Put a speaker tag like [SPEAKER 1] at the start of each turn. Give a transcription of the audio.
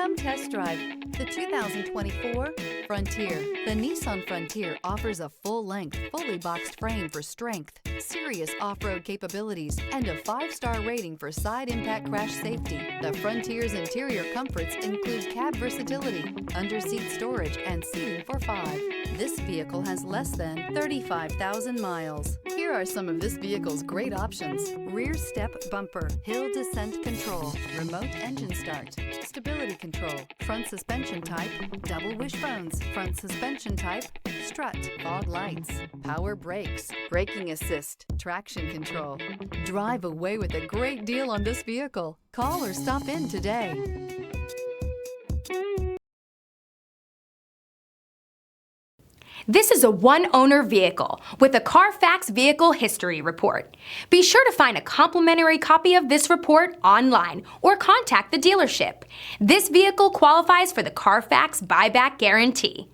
[SPEAKER 1] Come test drive the 2024 Frontier. The Nissan Frontier offers a full-length, fully boxed frame for strength, serious off-road capabilities, and a 5-star rating for side impact crash safety. The Frontier's interior comforts include cab versatility, under-seat storage, and seating for 5. This vehicle has less than 35,000 miles. Here are some of this vehicle's great options: rear step bumper, hill descent control, remote engine start, stability control, front suspension type, double wishbones, front suspension type, strut, fog lights, power brakes, braking assist, traction control. Drive away with a great deal on this vehicle. Call or stop in today.
[SPEAKER 2] This is a one-owner vehicle with a Carfax Vehicle History Report. Be sure to find a complimentary copy of this report online or contact the dealership. This vehicle qualifies for the Carfax Buyback Guarantee.